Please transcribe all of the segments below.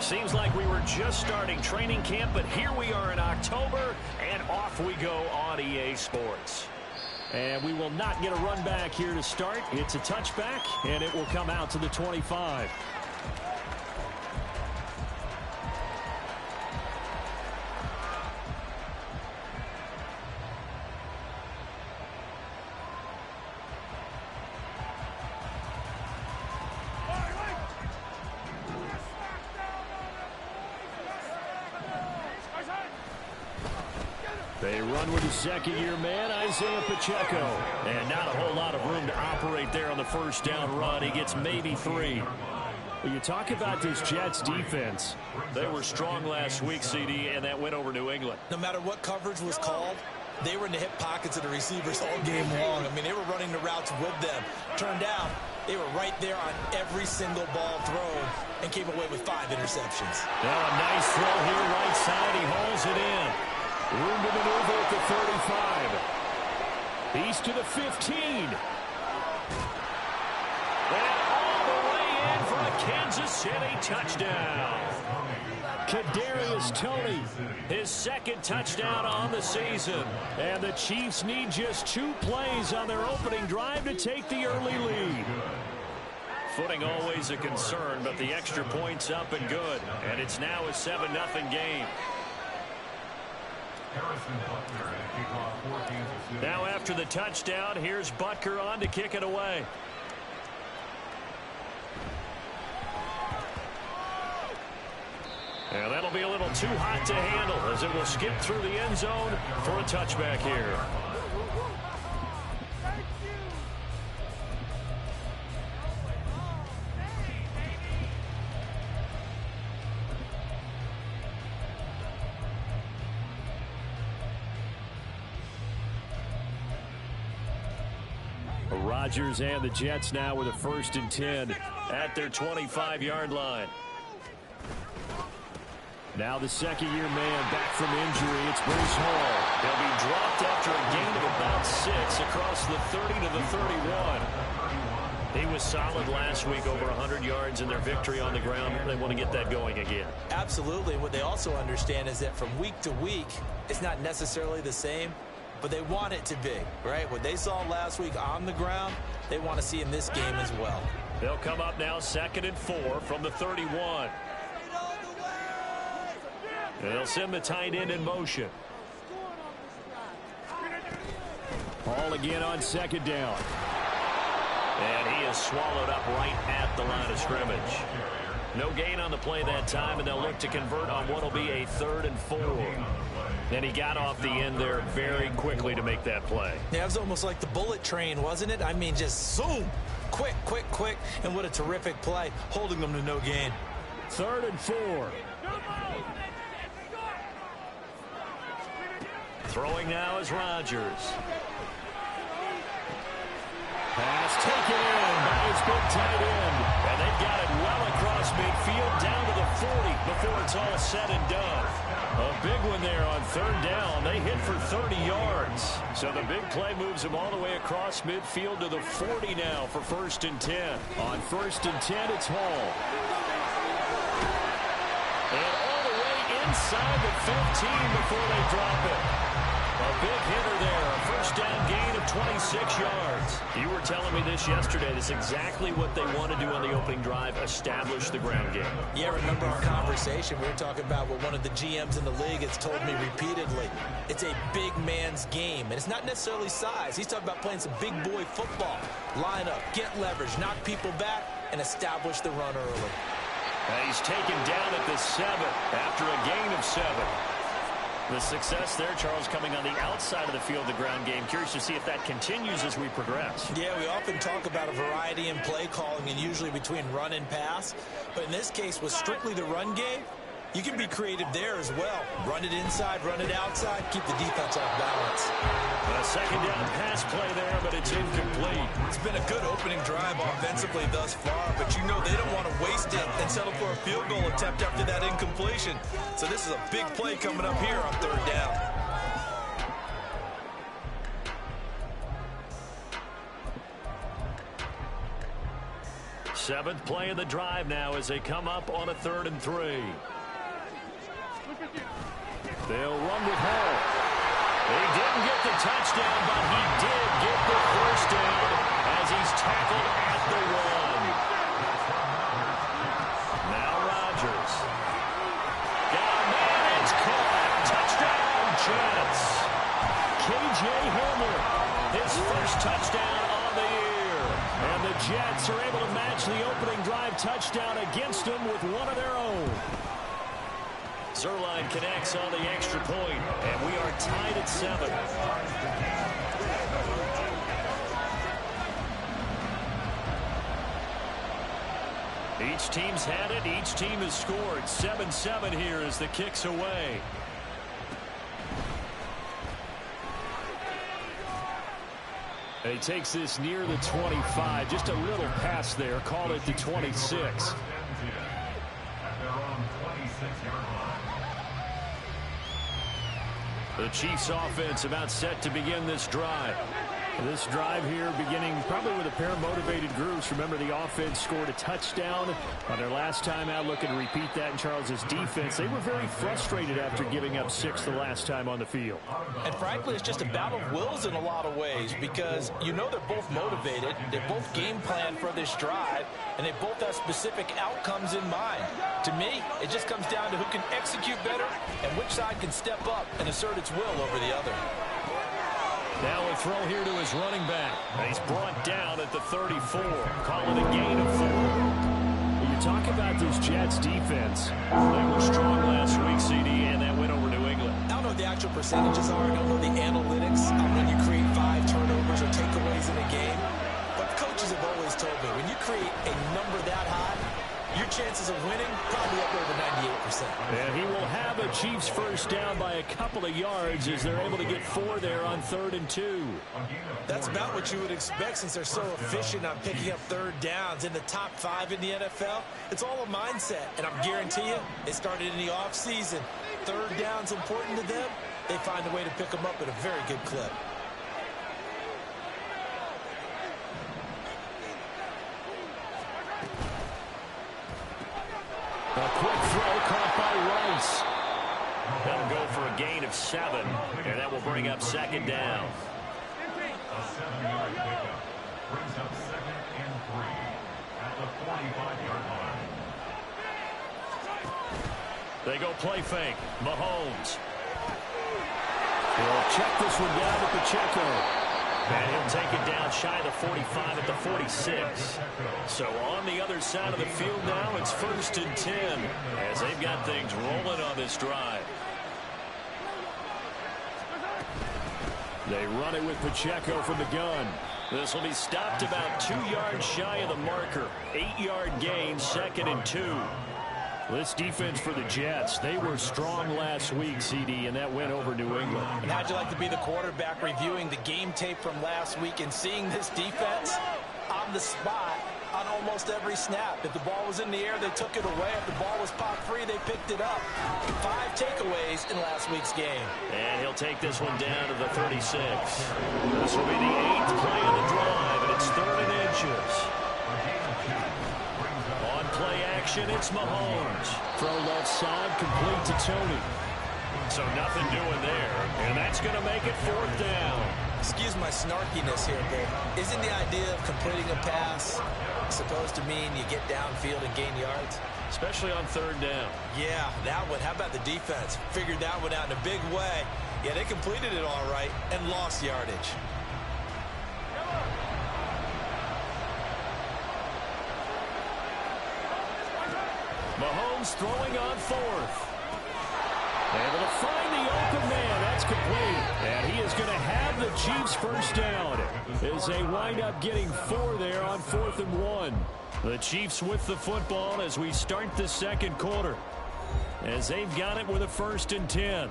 Seems like we were just starting training camp, but here we are in October, and off we go on EA Sports. And we will not get a run back here to start. It's a touchback, and it will come out to the 25. They run with the second-year man, Isaiah Pacheco. And not a whole lot of room to operate there on the first down run. He gets maybe 3. Well, you talk about this Jets defense. They were strong last week, CD, and that went over New England. No matter what coverage was called, they were in the hip pockets of the receivers all game long. I mean, they were running the routes with them. Turned out, they were right there on every single ball thrown and came away with 5 interceptions. Now a nice throw here right side. He hauls it in. Room to maneuver at the 35. He's to the 15. And all the way in for a Kansas City touchdown. Kadarius Toney, his second touchdown on the season. And the Chiefs need just 2 plays on their opening drive to take the early lead. Footing always a concern, but the extra point's up and good. And it's now a 7-0 game. Now after the touchdown, here's Butker on to kick it away. And that'll be a little too hot to handle as it will skip through the end zone for a touchback here. Rodgers and the Jets now with a 1st and 10 at their 25-yard line. Now the second-year man back from injury. It's Breece Hall. He'll be dropped after a gain of about 6 across the 30 to the 31. He was solid last week, over 100 yards in their victory on the ground. They want to get that going again. Absolutely. What they also understand is that from week to week, it's not necessarily the same, but they want it to be, right? What they saw last week on the ground, they want to see in this game as well. They'll come up now 2nd and 4 from the 31. They'll send the tight end in motion. Hall again on 2nd down. And he is swallowed up right at the line of scrimmage. No gain on the play that time, and they'll look to convert on what will be a 3rd and 4. And he got off the end there very quickly to make that play. Yeah, it was almost like the bullet train, wasn't it? I mean, just zoom. Quick, quick, quick. And what a terrific play, holding them to no gain. 3rd and 4. Throwing now is Rodgers. Pass taken in by his big tight end. And they've got it well across midfield down to the 40 before it's all said and done. A big one there on 3rd down. They hit for 30 yards. So the big play moves them all the way across midfield to the 40 now for 1st and 10. On 1st and 10, it's Hall. And all the way inside the 15 before they drop it. A big hitter there, a 1st down gain of 26 yards. You were telling me this yesterday. That's exactly what they want to do on the opening drive, establish the ground game. Yeah, remember our conversation. We were talking about what one of the GMs in the league has told me repeatedly. It's a big man's game, and it's not necessarily size. He's talking about playing some big boy football. Line up, get leverage, knock people back, and establish the run early. And he's taken down at the 7 after a gain of 7. The success there, Charles, coming on the outside of the field, the ground game. Curious to see if that continues as we progress. Yeah, we often talk about a variety in play calling and usually between run and pass. But in this case, with strictly the run game, you can be creative there as well. Run it inside, run it outside, keep the defense off balance. A 2nd down pass play there, but it's incomplete. It's been a good opening drive offensively thus far, but you know they don't want to waste it and settle for a field goal attempt after that incompletion. So this is a big play coming up here on 3rd down. Seventh play of the drive now as they come up on a 3rd and 3. They'll run with Hall. He didn't get the touchdown, but he did get the first down as he's tackled at the 1. Now Rodgers. Got a man, it's caught. Touchdown, Jets. K.J. Hamler, his first touchdown on the year. And the Jets are able to match the opening drive touchdown against them with one of their own. Zuerlein connects on the extra point, and we are tied at 7. Each team's had it. Each team has scored. 7-7 here as the kick's away. He takes this near the 25. Just a little pass there. Call it the 26. The Chiefs offense about set to begin this drive. This drive here beginning probably with a pair of motivated groups. Remember, the offense scored a touchdown on their last time out. Looking to repeat that in Charles's defense. They were very frustrated after giving up 6 the last time on the field. And frankly, it's just a battle of wills in a lot of ways because you know they're both motivated. They both game plan for this drive, and they both have specific outcomes in mind. To me, it just comes down to who can execute better and which side can step up and assert its will over the other. Now a throw here to his running back. And he's brought down at the 34. Call it a gain of 4. When you talk about this Jets defense, they were strong last week, CD, and that win over New England. I don't know what the actual percentages are. I don't know the analytics on when you create 5 turnovers or takeaways in a game. But the coaches have always told me, when you create a number that high, your chances of winning probably up over 98%. And he will have a Chiefs first down by a couple of yards as they're able to get 4 there on 3rd and 2. That's about what you would expect since they're so efficient on picking up 3rd downs in the top 5 in the NFL. It's all a mindset, and I'm guarantee you, it started in the offseason. 3rd down's important to them. They find a way to pick them up at a very good clip. A quick throw caught by Rice. That'll go for a gain of 7, and that will bring up 2nd down. A 7-yard pickup brings up 2nd and 3 at the 45-yard line. They go play fake. Mahomes. He'll check this one down to Pacheco. And he'll take it down shy of the 45 at the 46. So on the other side of the field now, it's 1st and 10 as they've got things rolling on this drive. They run it with Pacheco from the gun. This will be stopped about 2 yards shy of the marker. 8-yard gain, 2nd and 2. This defense for the Jets, they were strong last week, CD, and that went over New England. And how'd you like to be the quarterback reviewing the game tape from last week and seeing this defense on the spot on almost every snap? If the ball was in the air, they took it away. If the ball was popped free, they picked it up. 5 takeaways in last week's game. And he'll take this one down to the 36. This will be the 8th play of the drive, and it's 3rd and inches. On play action, it's Mahomes. Throw left side, complete to Tony. So nothing doing there, and that's going to make it 4th down. Excuse my snarkiness here, but isn't the idea of completing a pass supposed to mean you get downfield and gain yards? Especially on 3rd down. Yeah, that one. How about the defense? Figured that one out in a big way. Yeah, they completed it all right and lost yardage. Mahomes throwing on 4th. Able to find the open man. That's complete. And he is going to have the Chiefs first down as they wind up getting 4 there on 4th and 1. The Chiefs with the football as we start the 2nd quarter. As they've got it with a 1st and 10.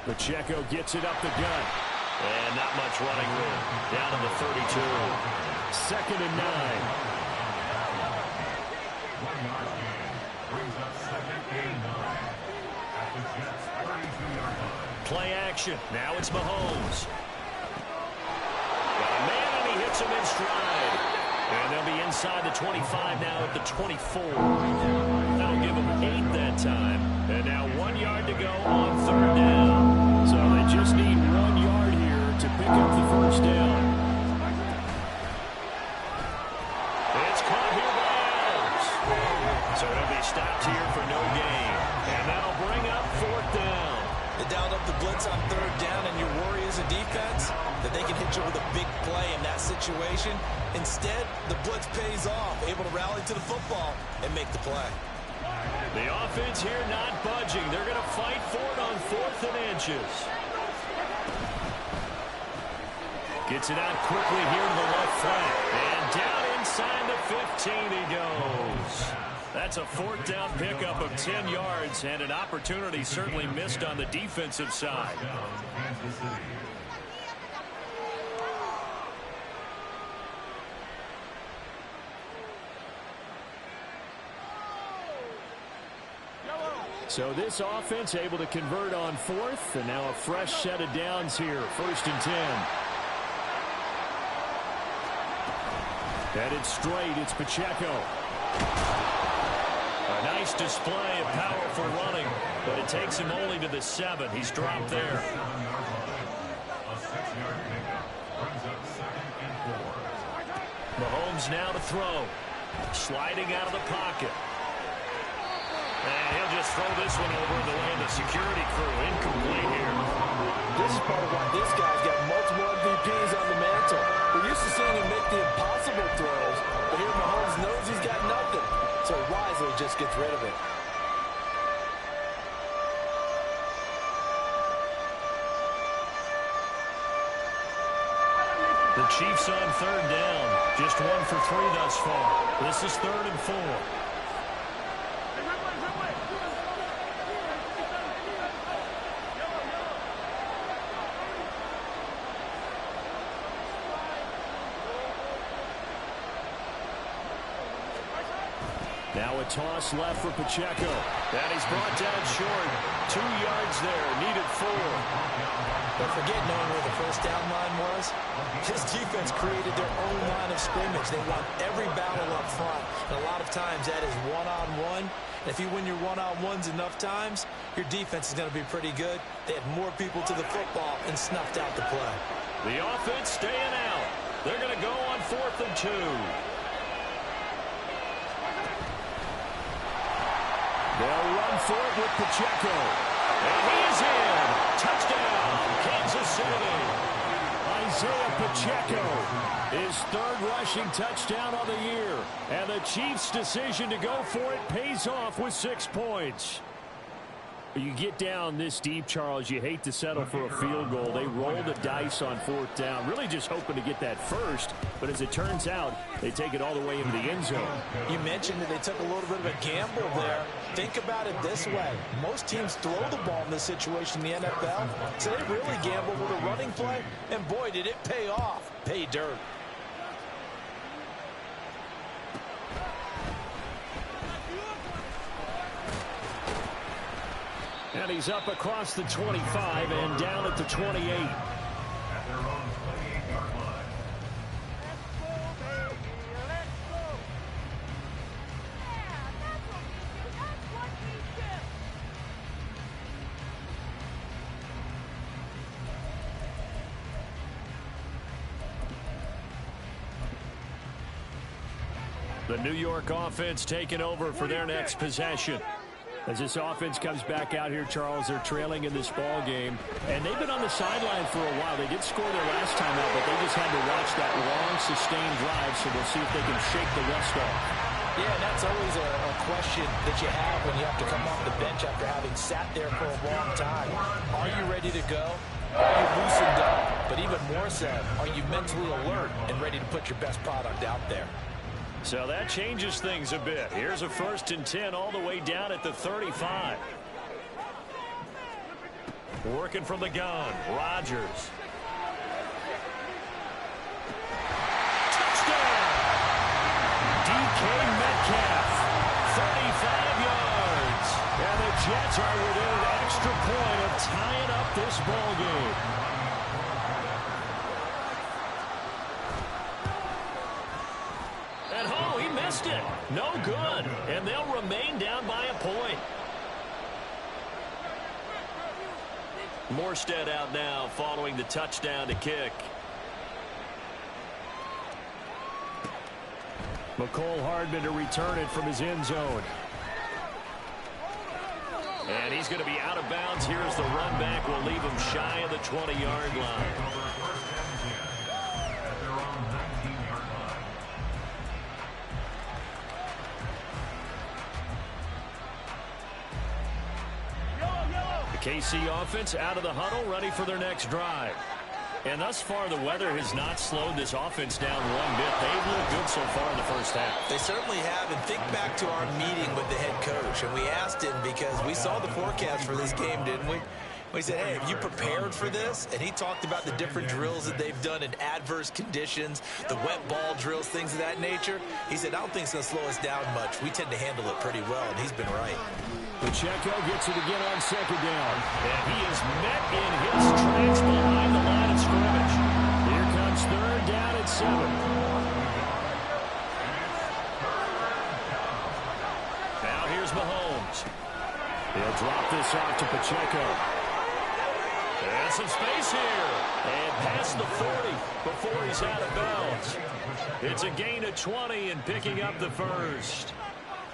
Pacheco gets it up the gut. And not much running room. Down to the 32. 2nd and 9. 1 yard gain. Brings up 2nd and 9. At the Jets' 32-yard line. Play action. Now it's Mahomes. Got a man, and he hits him in stride. And they'll be inside the 25 now at the 24. That'll give them 8 that time. And now 1 yard to go on 3rd down. So they just need 1 yard here to pick up the 1st down. It's caught here by Adams. So it'll be stopped here for no gain. And that'll bring up 4th down. They dialed up the blitz on 3rd down, and your worry as a defense that they can hit you with a big play in that situation. Instead, the blitz pays off, able to rally to the football and make the play. The offense here not budging. They're going to fight for it on 4th and inches. Gets it out quickly here to the left flank. And down inside the 15 he goes. That's a 4th down pickup of 10 yards, and an opportunity certainly missed on the defensive side. So this offense able to convert on 4th, and now a fresh set of downs here. 1st and 10. Headed straight, it's Pacheco. A nice display of powerful running, but it takes him only to the 7. He's dropped there. A 6-yard pickup brings up 2nd and 4. Mahomes now to throw. Sliding out of the pocket. And he'll just throw this one over the lane. The security crew incomplete here. This is part of why this guy's got multiple MVPs on the mantle. We're used to seeing him make the impossible throws, but here Mahomes knows he's got nothing, so he wisely just gets rid of it. The Chiefs on 3rd down. Just 1 for 3 thus far. This is 3rd and 4. Now a toss left for Pacheco. And he's brought down short. 2 yards there. Needed 4. Don't forget knowing where the 1st down line was. His defense created their own line of scrimmage. They won every battle up front. And a lot of times that is one-on-one. And if you win your one-on-ones enough times, your defense is going to be pretty good. They had more people to the football and snuffed out the play. The offense staying out. They're going to go on 4th and 2. They'll run for it with Pacheco. And he's in. Touchdown, Kansas City. Isaiah Pacheco, his 3rd rushing touchdown on the year. And the Chiefs' decision to go for it pays off with 6 points. You get down this deep, Charles, you hate to settle for a field goal. They roll the dice on 4th down, really just hoping to get that first. But as it turns out, they take it all the way into the end zone. You mentioned that they took a little bit of a gamble there. Think about it this way. Most teams throw the ball in this situation in the NFL, so they really gamble with a running play. And boy, did it pay off. Pay dirt. And he's up across the 25 and down at the 28. At their own 28-yard line. The New York offense taking over for their next possession. As this offense comes back out here, Charles, they're trailing in this ball game. And they've been on the sideline for a while. They did score their last time out, but they just had to watch that long, sustained drive, so we'll see if they can shake the rust off. Yeah, and that's always a question that you have when you have to come off the bench after having sat there for a long time. Are you ready to go? Are you loosened up? But even more so, are you mentally alert and ready to put your best product out there? So that changes things a bit. Here's a 1st and 10 all the way down at the 35. Working from the gun, Rodgers. Jets are within an extra point of tying up this ball game. And oh, he missed it. No good. And they'll remain down by a point. Morstead out now following the touchdown to kick. McCole Hardman to return it from his end zone. And he's going to be out of bounds here as the run back will leave him shy of the 20-yard line. The KC offense out of the huddle, ready for their next drive. And thus far, the weather has not slowed this offense down one bit. They've looked good so far in the first half. They certainly have. And think back to our meeting with the head coach. And we asked him because we saw the forecast for this game, didn't we? We said, hey, have you prepared for this? And he talked about the different drills that they've done in adverse conditions, the wet ball drills, things of that nature. He said, I don't think it's going to slow us down much. We tend to handle it pretty well, and he's been right. Pacheco gets it again on second down. And he is met in his tracks behind the line of scrimmage. Here comes third down at 7. Now here's Mahomes. He'll drop this off to Pacheco. And some space here. And past the 40 before he's out of bounds. It's a gain of 20 and picking up the first.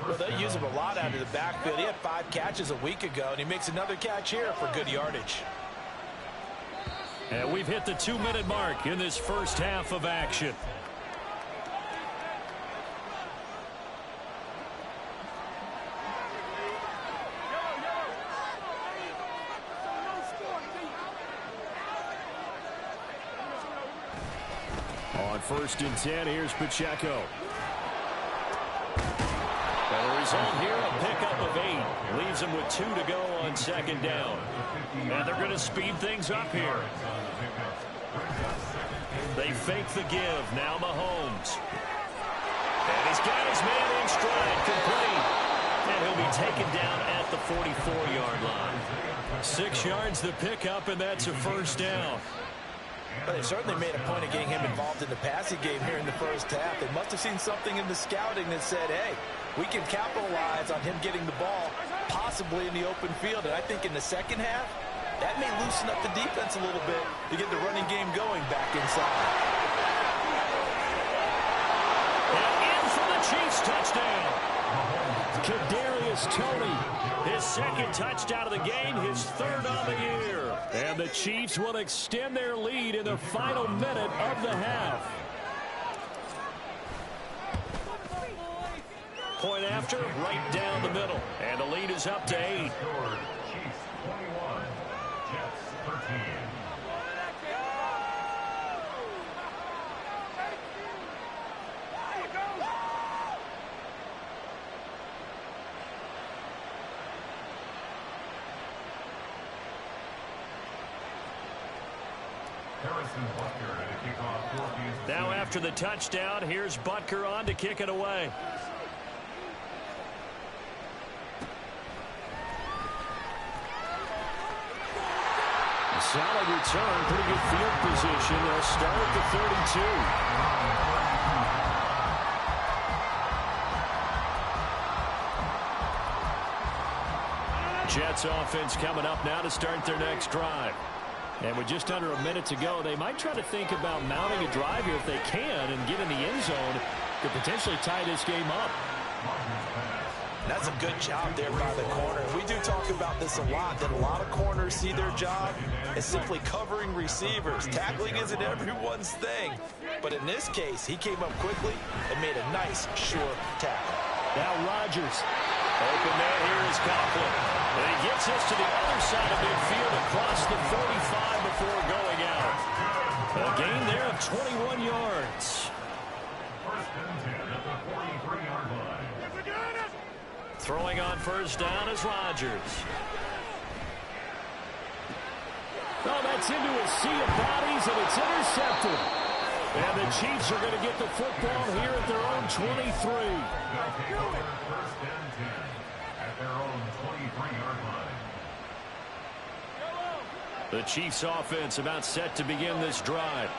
Well, they use him a lot out of the backfield. He had 5 catches a week ago, and he makes another catch here for good yardage. And we've hit the 2-minute mark in this first half of action. On 1st and 10, here's Pacheco. And the result here, a pickup of 8. Leaves him with 2 to go on second down. And they're going to speed things up here. They fake the give. Now Mahomes. And he's got his man in stride, complete. And he'll be taken down at the 44-yard line. 6 yards the pickup, and that's a first down. But they certainly made a point of getting him involved in the passing game here in the first half. They must have seen something in the scouting that said, hey, we can capitalize on him getting the ball, possibly in the open field. And I think in the second half, that may loosen up the defense a little bit to get the running game going back inside. And in for the Chiefs touchdown. Kadarius Toney, his second touchdown of the game, his 3rd on the year. And the Chiefs will extend their lead in the final minute of the half. Point after, right down the middle. And the lead is up to 8. Chiefs 21, Jets 13. Now after the touchdown, here's Butker on to kick it away. A solid return, pretty good field position. They'll start at the 32. Jets offense coming up now to start their next drive. And with just under a minute to go, they might try to think about mounting a drive here if they can and get in the end zone to potentially tie this game up. That's a good job there by the corner. We do talk about this a lot, that a lot of corners see their job as simply covering receivers. Tackling isn't everyone's thing. But in this case, he came up quickly and made a nice, sure tackle. Now Rodgers. Open man here is Coughlin. And he gets us to the other side of midfield across the 45 before going out. A gain there of 21 yards. First and 10 at the 43-yard line. Throwing on first down is Rodgers. Oh, that's into a sea of bodies, and it's intercepted. And the Chiefs are going to get the football here at their own 23. First and 10 at their own 23-yard line. The Chiefs offense about set to begin this drive.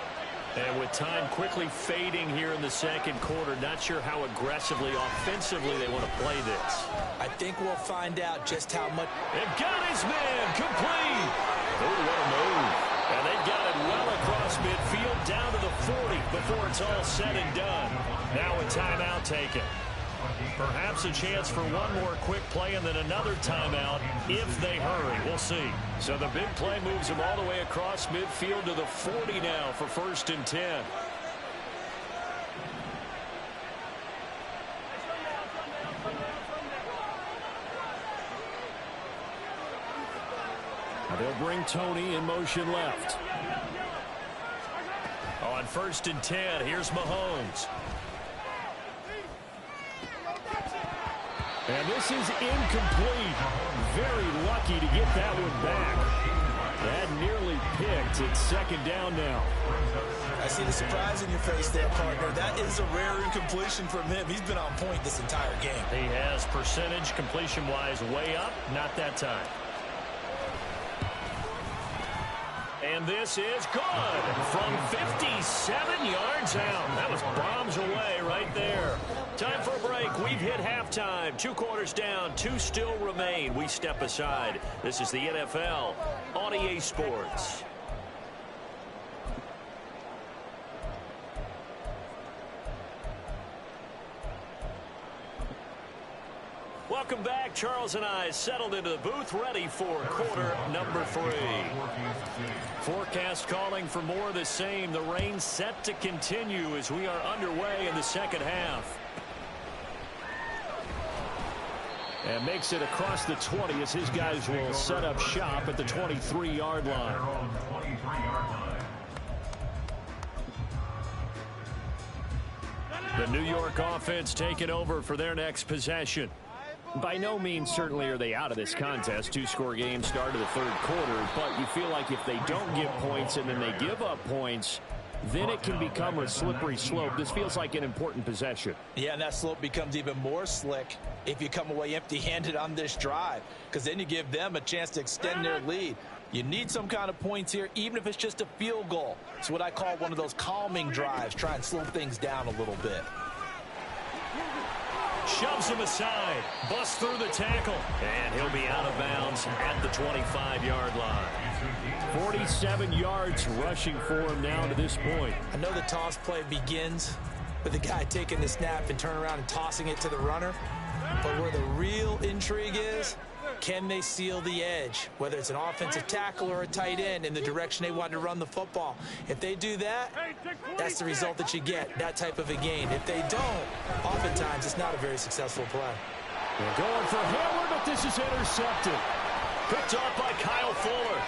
And with time quickly fading here in the second quarter, not sure how aggressively, offensively they want to play this. I think we'll find out just how much. And got his man complete. Oh, what a move. And they've got it well across midfield down to the 40 before it's all said and done. Now a timeout taken. Perhaps a chance for one more quick play and then another timeout if they hurry. We'll see. So the big play moves them all the way across midfield to the 40 now for 1st and 10. They'll bring Tony in motion left. On 1st and 10, here's Mahomes. And this is incomplete. Very lucky to get that one back. That nearly picked. It's 2nd down now. I see the surprise in your face there, partner. That is a rare incompletion from him. He's been on point this entire game. He has percentage completion-wise way up. Not that time. And this is good from 57 yards out. That was bombs away right there. Time for a break. We've hit halftime. 2 quarters down. 2 still remain. We step aside. This is the NFL on EA Sports. Welcome back. Charles and I settled into the booth, ready for quarter number 3. Forecast calling for more of the same. The rain set to continue as we are underway in the second half. And makes it across the 20 as his guys will set up shop at the 23-yard line. The New York offense taking over for their next possession. By no means certainly are they out of this contest. 2-score game start of the 3rd quarter, but you feel like if they don't get points and then they give up points, then it can become a slippery slope. This feels like an important possession. Yeah, and that slope becomes even more slick if you come away empty-handed on this drive, because then you give them a chance to extend their lead. You need some kind of points here, even if it's just a field goal. It's what I call one of those calming drives. Try and slow things down a little bit. Shoves him aside, busts through the tackle, and he'll be out of bounds at the 25-yard line. 47 yards rushing for him now to this point. I know the toss play begins with the guy taking the snap and turn around and tossing it to the runner, but where the real intrigue is, can they seal the edge, whether it's an offensive tackle or a tight end, in the direction they want to run the football? If they do that, that's the result that you get, that type of a gain. If they don't, oftentimes it's not a very successful play. They're going for Hamler, but this is intercepted. Picked off by Kyle Fuller.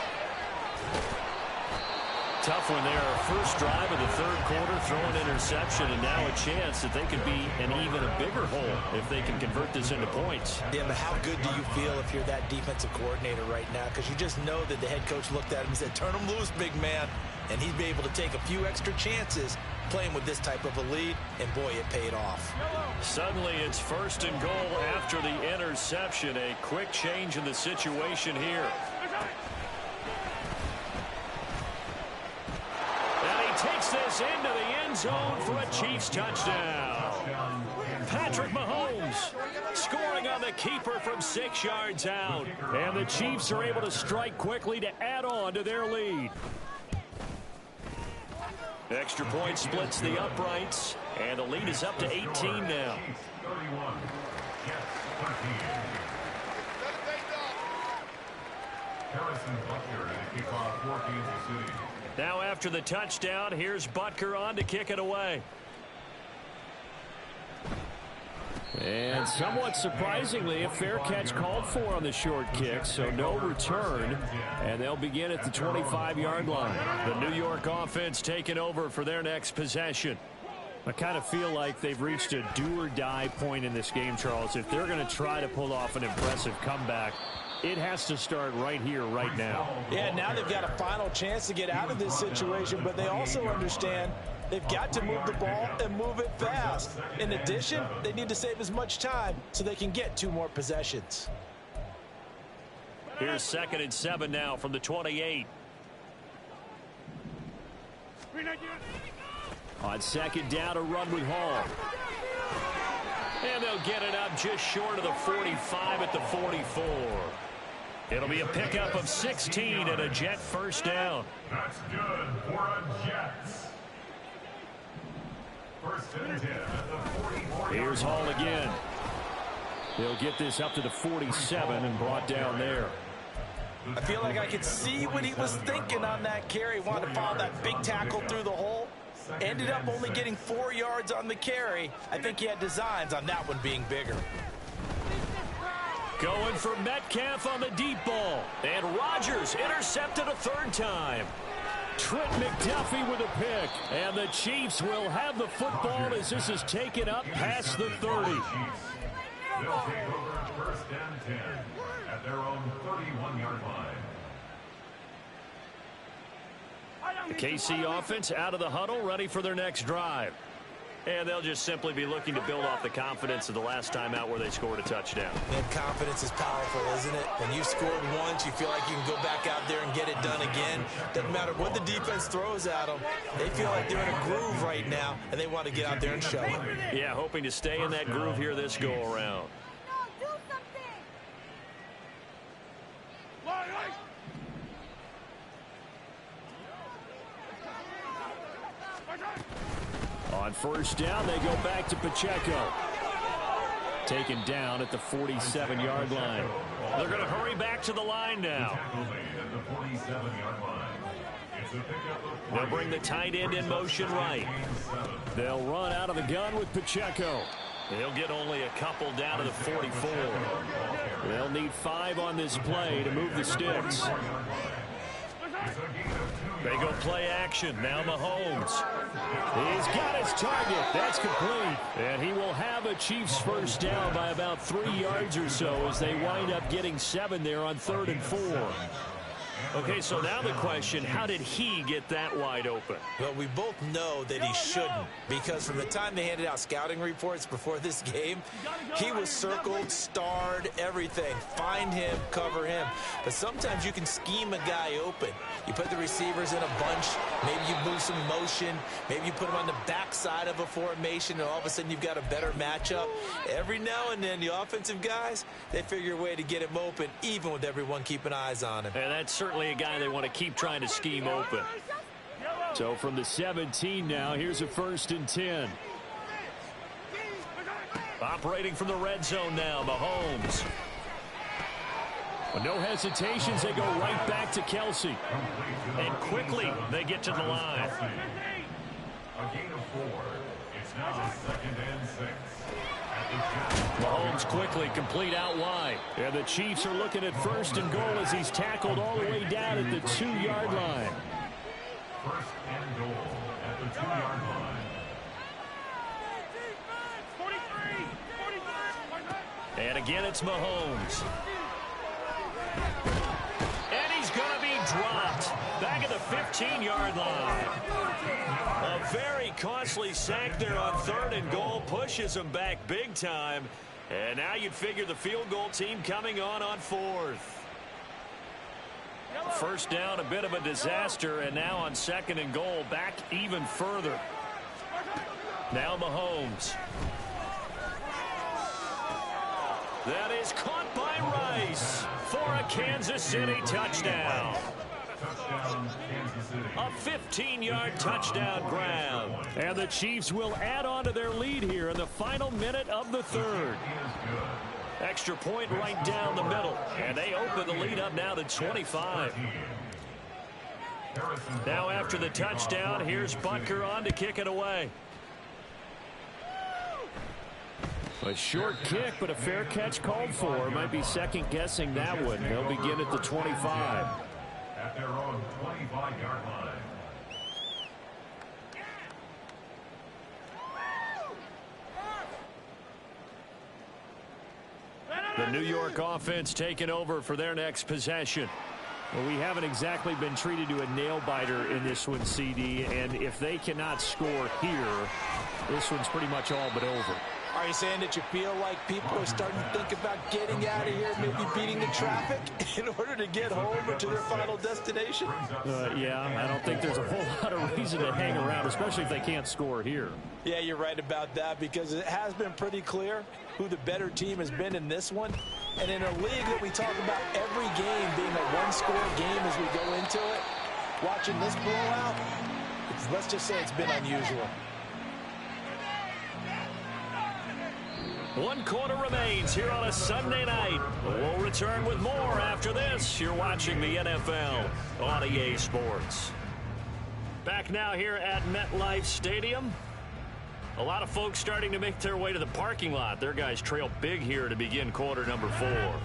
Tough one there. First drive of the 3rd quarter, throw an interception, and now a chance that they could be in even a bigger hole if they can convert this into points. Yeah, but how good do you feel if you're that defensive coordinator right now? Because you just know that the head coach looked at him and said, turn him loose, big man. And he'd be able to take a few extra chances playing with this type of a lead, and boy, it paid off. Suddenly, it's 1st and goal after the interception. A quick change in the situation here. Takes this into the end zone for a Chiefs touchdown. Patrick Mahomes scoring on the keeper from 6 yards out. And the Chiefs are able to strike quickly to add on to their lead. Extra point splits the uprights, and the lead is up to 18 now. Harrison Butker to kick off for Kansas City. Now after the touchdown, here's Butker on to kick it away. And somewhat surprisingly, a fair catch called for on the short kick, so no return. And they'll begin at the 25-yard line. The New York offense taking over for their next possession. I kind of feel like they've reached a do-or-die point in this game, Charles. If they're going to try to pull off an impressive comeback, it has to start right here, right now. Yeah, now they've got a final chance to get out of this situation, but they also understand they've got to move the ball and move it fast. In addition, they need to save as much time so they can get 2 more possessions. Here's 2nd and 7 now from the 28. On second down, a run with Hall. And they'll get it up just short of the 45 at the 44. It'll be a pickup of 16 and a Jet first down. That's good for a Jets. First and 10 at the 44. Here's Hall again. They'll get this up to the 47 and brought down there. I feel like I could see what he was thinking on that carry. Wanted to follow that big tackle through the hole. Ended up only getting 4 yards on the carry. I think he had designs on that one being bigger. Going for Metcalf on the deep ball. And Rodgers intercepted a third time. Trent McDuffie with a pick. And the Chiefs will have the football as this is taken up past the 30. They'll take over first and 10 at their own 31-yard line. The KC offense out of the huddle, ready for their next drive. And they'll just simply be looking to build off the confidence of the last time out where they scored a touchdown. And confidence is powerful, isn't it? When you've scored once, you feel like you can go back out there and get it done again. Doesn't matter what the defense throws at them. They feel like they're in a groove right now, and they want to get out there and show it. Yeah, hoping to stay in that groove here this go-around. On first down, they go back to Pacheco. Taken down at the 47-yard line. They're going to hurry back to the line now. They'll bring the tight end in motion right. They'll run out of the gun with Pacheco. They'll get only a couple down to the 44. They'll need 5 on this play to move the sticks. They go play action. Now Mahomes. He's got his target. That's complete. And he will have a Chiefs first down by about 3 yards or so as they wind up getting 7 there on 3rd and 4. Okay, so now the question, how did he get that wide open? Well, we both know that he shouldn't, because from the time they handed out scouting reports before this game, he was circled, starred, everything. Find him, cover him. But sometimes you can scheme a guy open. You put the receivers in a bunch. Maybe you move some motion. Maybe you put them on the backside of a formation, and all of a sudden you've got a better matchup. Every now and then, the offensive guys, they figure a way to get him open, even with everyone keeping eyes on him. And that's certainly a guy they want to keep trying to scheme open. So from the 17 now, here's a 1st and 10. Operating from the red zone now, Mahomes. With no hesitations, they go right back to Kelsey. And quickly, they get to the line. A gain of 4. It's now 2nd and 6. Mahomes quickly complete out wide. And the Chiefs are looking at 1st and goal as he's tackled all the way down at the 2-yard line. 1st and goal at the 2-yard line. And again, it's Mahomes. And he's going to be dropped back at the 15-yard line. A very costly sack there on 3rd and goal pushes him back big time. And now you'd figure the field goal team coming on 4th. First down, a bit of a disaster, and now on 2nd and goal, back even further. Now Mahomes. That is caught by Rice for a Kansas City touchdown. A 15-yard touchdown grab. And the Chiefs will add on to their lead here in the final minute of the 3rd. Extra point right down the middle. And they open the lead up now to 25. Now after the touchdown, here's Butker on to kick it away. A short kick, but a fair catch called for. Might be second-guessing that one. They'll begin at the 25. At their own 25-yard line. The New York offense taking over for their next possession. Well, we haven't exactly been treated to a nail-biter in this one, CD, and if they cannot score here, this one's pretty much all but over. All Are you saying that you feel like people are starting to think about getting out of here, maybe beating the traffic in order to get home or to their final destination? Yeah, I don't think there's a whole lot of reason to hang around, especially if they can't score here. Yeah, you're right about that, because it has been pretty clear who the better team has been in this one. And in a league that we talk about every game being a one-score game as we go into it, watching this blowout, let's just say it's been unusual. 1 quarter remains here on a Sunday night. We'll return with more after this. You're watching the NFL on EA Sports. Back now here at MetLife Stadium. A lot of folks starting to make their way to the parking lot. Their guys trail big here to begin quarter number 4.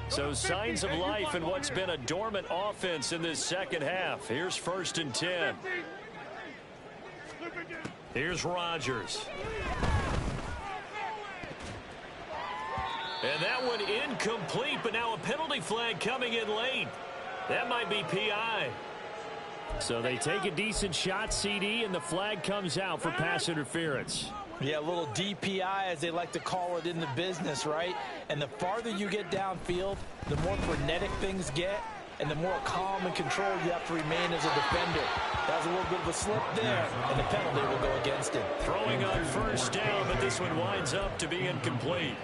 So signs of life in what's been a dormant offense in this second half. Here's 1st and 10. Here's Rodgers. And that one incomplete, but now a penalty flag coming in late. That might be PI. So they take a decent shot, CD, and the flag comes out for pass interference. Yeah, a little DPI, as they like to call it in the business, right? And the farther you get downfield, the more frenetic things get, and the more calm and controlled you have to remain as a defender. That was a little bit of a slip there, and the penalty will go against him. Throwing on 1st down, but this one winds up to be incomplete.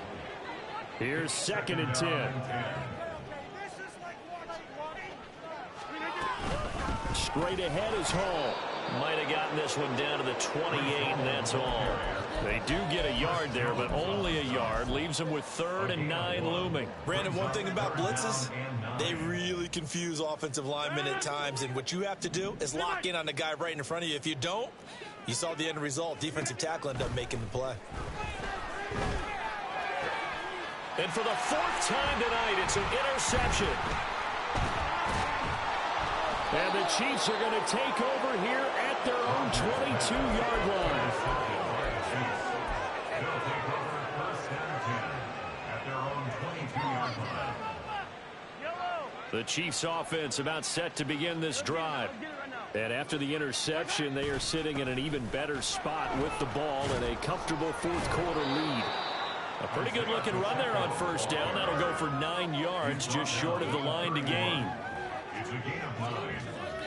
Here's 2nd and 10. Straight ahead is Hall. Might have gotten this one down to the 28, and that's all. They do get a yard there, but only a yard. Leaves them with 3rd and 9 looming. Brandon, one thing about blitzes, they really confuse offensive linemen at times, and what you have to do is lock in on the guy right in front of you. If you don't, you saw the end result. Defensive tackle ended up making the play. And for the 4th time tonight, it's an interception. And the Chiefs are going to take over here at their own 22-yard line. They'll take over 1st and 10 at their own 22-yard line. The Chiefs offense about set to begin this drive. And after the interception, they are sitting in an even better spot with the ball and a comfortable 4th quarter lead. A pretty good looking run there on 1st down. That'll go for 9 yards, just short of the line to gain. It's a gain of 9.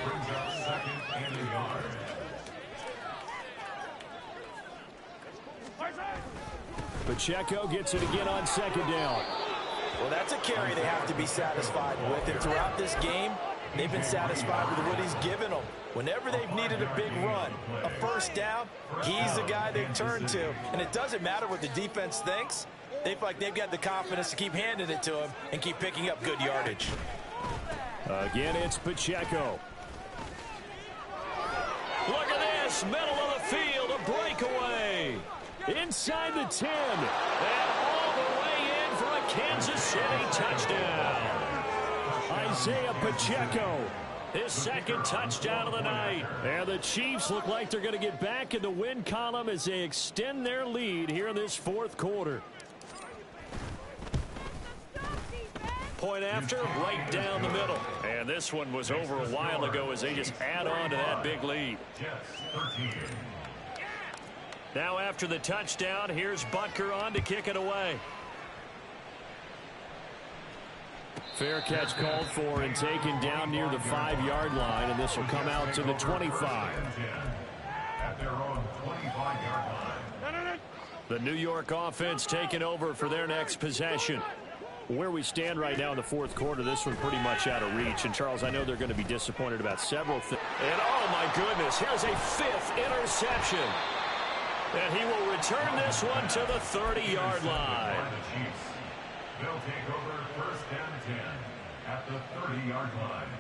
Brings up 2nd and a yard. Pacheco gets it again on 2nd down. Well, that's a carry they have to be satisfied with. And throughout this game, they've been satisfied with what he's given them. Whenever they've needed a big run, a 1st down, he's the guy they've turned to. And it doesn't matter what the defense thinks. They feel like they've got the confidence to keep handing it to him and keep picking up good yardage. Again, it's Pacheco. Look at this, middle of the field, a breakaway. Inside the 10, and all the way in for a Kansas City touchdown. Isaiah Pacheco, his 2nd touchdown of the night. And the Chiefs look like they're going to get back in the win column as they extend their lead here in this 4th quarter. Point after, right down the middle. And this one was over a while ago as they just add on to that big lead. Now after the touchdown, here's Butker on to kick it away. Fair catch called for and taken down near the 5-yard line, and this will come out to the 25. At their own 25-yard line. The New York offense taking over for their next possession. Where we stand right now in the 4th quarter, this one pretty much out of reach. And, Charles, I know they're going to be disappointed about several things. And, oh, my goodness, here's a 5th interception. And he will return this one to the 30-yard line. They'll take over 1st and 10 at the 30-yard line.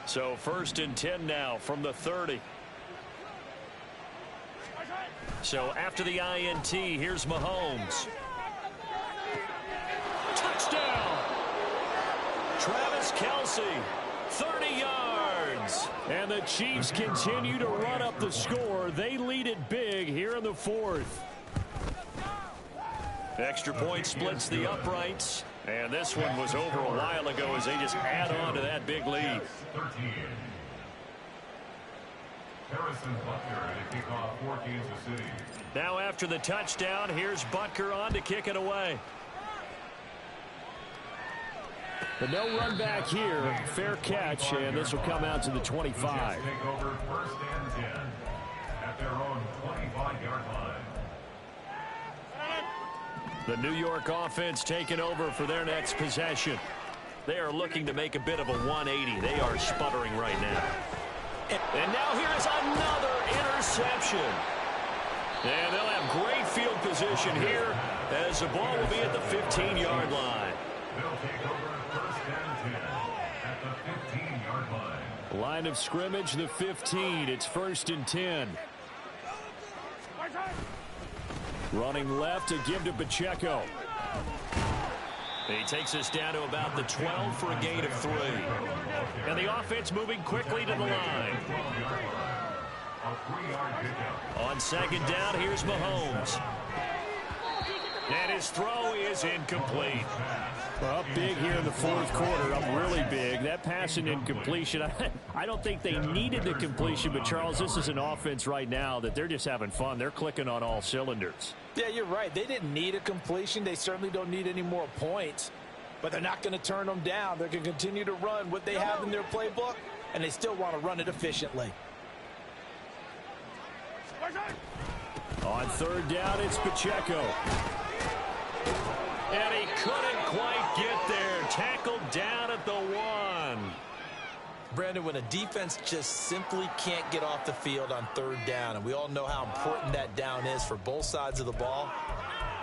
So 1st and 10 now from the 30. So after the INT, here's Mahomes. Touchdown! Travis Kelce, 30 yards. And the Chiefs continue to run up the score. They lead it big here in the 4th. Extra point splits the uprights. And this one was over a while ago as they just add on to that big lead. Harrison Butker to kick off for Kansas City. Now after the touchdown, here's Butker on to kick it away. But no run back here. Fair catch, and this will come out to the 25. Take over first and 10 at their own 25-yard line. The New York offense taking over for their next possession. They are looking to make a bit of a 180. They are sputtering right now. And now here is another interception. And they'll have great field position here as the ball will be at the 15-yard line. They'll take over first and 10 at the 15-yard line. Line of scrimmage, the 15. It's first and 10. Running left to give to Pacheco. He takes us down to about the 12 for a gain of 3. And the offense moving quickly to the line. On second down, here's Mahomes. And his throw is incomplete. Well, up big here in the fourth quarter, up really big. That pass and incompletion, I don't think they needed the completion, but Charles, this is an offense right now that they're just having fun. They're clicking on all cylinders. Yeah, you're right. They didn't need a completion. They certainly don't need any more points, but they're not going to turn them down. They're going to continue to run what they have in their playbook, and they still want to run it efficiently. On third down, it's Pacheco. And he couldn't quite get there. Tackled down at the 1. Brandon, when a defense just simply can't get off the field on third down, and we all know how important that down is for both sides of the ball,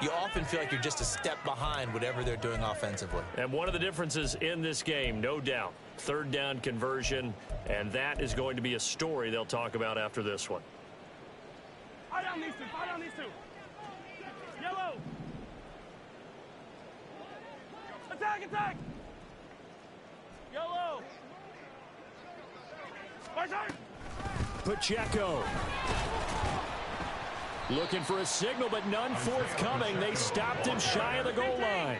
you often feel like you're just a step behind whatever they're doing offensively. And one of the differences in this game, no doubt, third down conversion, and that is going to be a story they'll talk about after this one. Fire down these two. Fire down these two. Yellow. Attack, attack. Yellow. Pacheco. Looking for a signal, but none forthcoming. They stopped him shy of the goal line.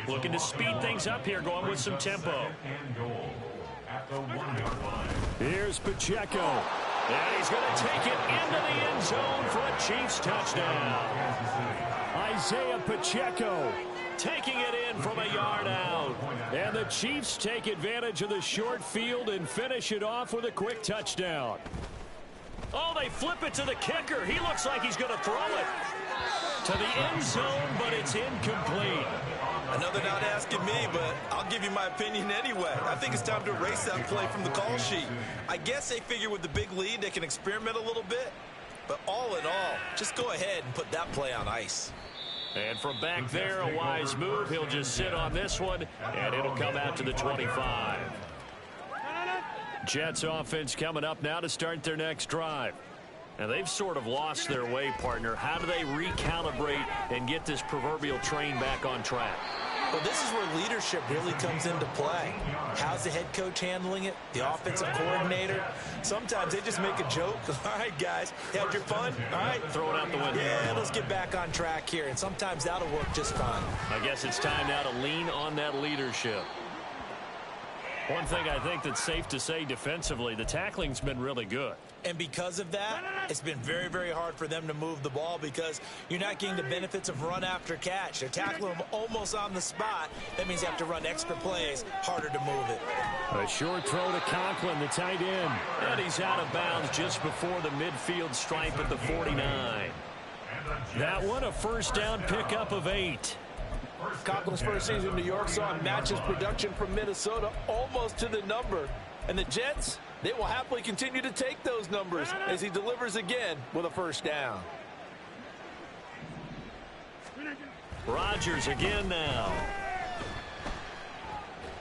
Looking to speed things up here, going with some tempo. Here's Pacheco. And he's going to take it into the end zone for a Chiefs touchdown. Isaiah Pacheco taking it in from a yard out. And the Chiefs take advantage of the short field and finish it off with a quick touchdown. Oh, they flip it to the kicker. He looks like he's going to throw it to the end zone, but it's incomplete. Another not asking me, but I'll give you my opinion anyway. I think it's time to erase that play from the call sheet. I guess they figure with the big lead they can experiment a little bit. But all in all, just go ahead and put that play on ice. And from back there, a wise move. He'll just sit on this one, and it'll come out to the 25. Jets offense coming up now to start their next drive. Now, they've sort of lost their way, partner. How do they recalibrate and get this proverbial train back on track? Well, this is where leadership really comes into play. How's the head coach handling it? The offensive coordinator? Sometimes they just make a joke. All right, guys, had your fun? All right. Throw it out the window. Yeah, let's get back on track here. And sometimes that'll work just fine. I guess it's time now to lean on that leadership. One thing I think that's safe to say defensively, the tackling's been really good. And because of that, it's been very, very hard for them to move the ball because you're not getting the benefits of run after catch. They're tackling them almost on the spot. That means you have to run extra plays, harder to move it. A short throw to Conklin, the tight end. And he's out of bounds just before the midfield stripe at the 49. That one, a first down pickup of 8. Conklin's first season in New York saw him match his production from Minnesota almost to the number. And the Jets, they will happily continue to take those numbers as he delivers again with a first down. Rodgers again now.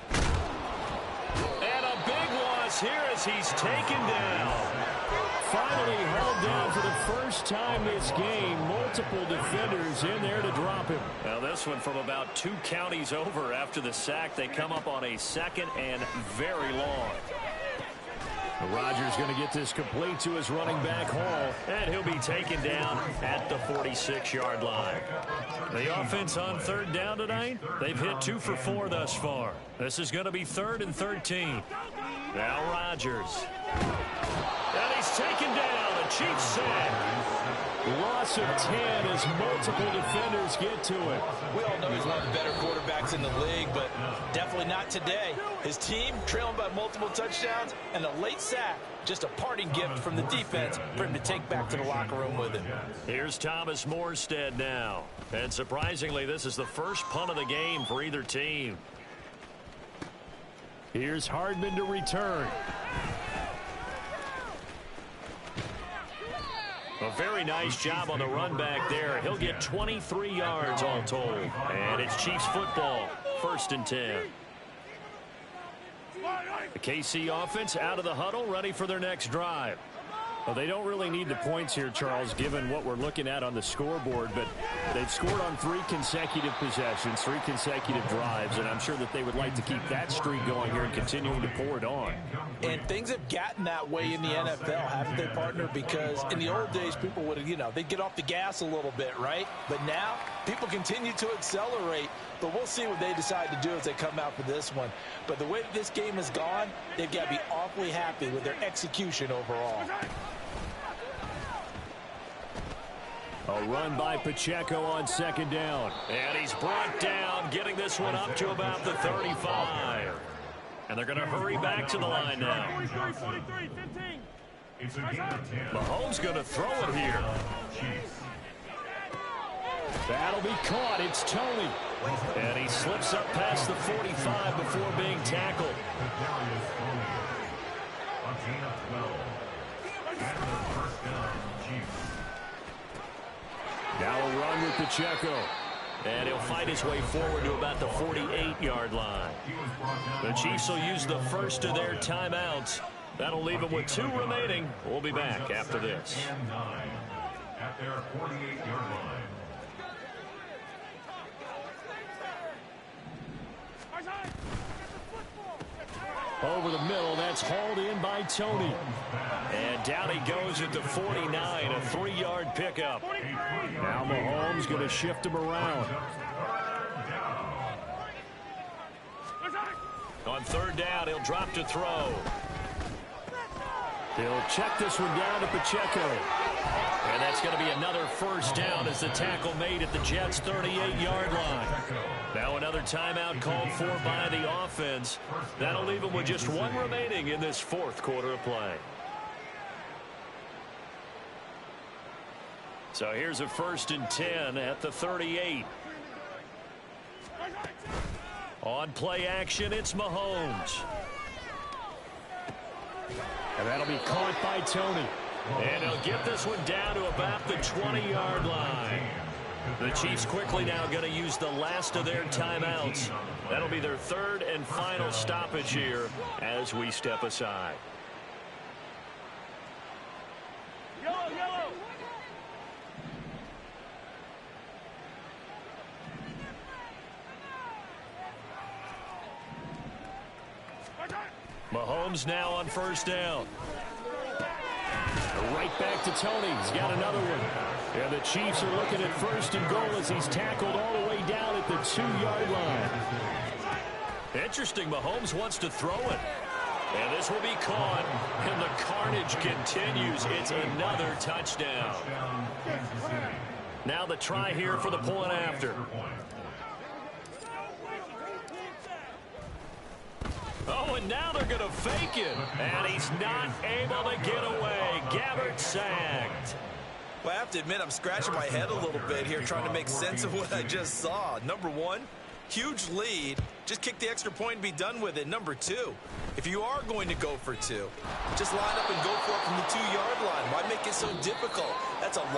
And a big loss here as he's taken down. Finally held down for the first time this game. Multiple defenders in there to drop him. Now this one from about 2 counties over after the sack. They come up on a second and very long. Rodgers going to get this complete to his running back Hall, and he'll be taken down at the 46-yard line. The offense on third down tonight, they've hit 2 for 4 thus far. This is going to be 3rd and 13. Now Rodgers. And he's He's taken down. The Chiefs sack. Loss of 10 as multiple defenders get to it. We all know he's one of the better quarterbacks in the league, but definitely not today. His team trailing by multiple touchdowns and a late sack. Just a parting gift from the defense for him to take back to the locker room with him. Here's Thomas Morstead now. And surprisingly, this is the first punt of the game for either team. Here's Hardman to return. A very nice job on the run back there. He'll get 23 yards all told. And it's Chiefs football, 1st and 10. The KC offense out of the huddle, ready for their next drive. Well, they don't really need the points here, Charles, given what we're looking at on the scoreboard, but they've scored on 3 consecutive possessions, 3 consecutive drives, and I'm sure that they would like to keep that streak going here and continuing to pour it on. And things have gotten that way in the NFL, haven't they, partner? Because in the old days, people would, they'd get off the gas a little bit, right? But now, people continue to accelerate, but we'll see what they decide to do as they come out for this one. But the way that this game has gone, they've got to be awfully happy with their execution overall. A run by Pacheco on 2nd down. And he's brought down, getting this one up to about the 35. And they're going to hurry back to the line now. 43, 15. Mahomes going to throw it here. That'll be caught. It's Tony. And he slips up past the 45 before being tackled. Now a run with Pacheco. And he'll fight his way forward to about the 48-yard line. The Chiefs will use the first of their timeouts. That'll leave them with 2 remaining. We'll be back after this. At their 48-yard line. Over the middle, that's hauled in by Tony. And down he goes at the 49, a 3-yard pickup. Now Mahomes going to shift him around. On 3rd down, he'll drop to throw. He'll check this one down to Pacheco. And that's going to be another 1st down as the tackle made at the Jets' 38-yard line. Now another timeout called for by the offense. That'll leave them with just 1 remaining in this 4th quarter of play. So here's a 1st and 10 at the 38. On play action, it's Mahomes. And that'll be caught by Tony. And he'll get this one down to about the 20-yard line. The Chiefs quickly now going to use the last of their timeouts. That'll be their 3rd and final stoppage here as we step aside. Yellow, yellow. Mahomes now on 1st down. Right back to Tony. He's got another one. And the Chiefs are looking at 1st and goal as he's tackled all the way down at the 2-yard line. Interesting. Mahomes wants to throw it. And this will be caught. And the carnage continues. It's another touchdown. Now the try here for the point after. Oh, and now they're going to fake it. And he's not able to get away. Gabbert sacked. Well, I have to admit, I'm scratching my head a little bit here trying to make sense of what I just saw. Number 1, huge lead. Just kick the extra point and be done with it. Number 2, if you are going to go for 2, just line up and go for it from the 2-yard line. Why make it so difficult? That's a long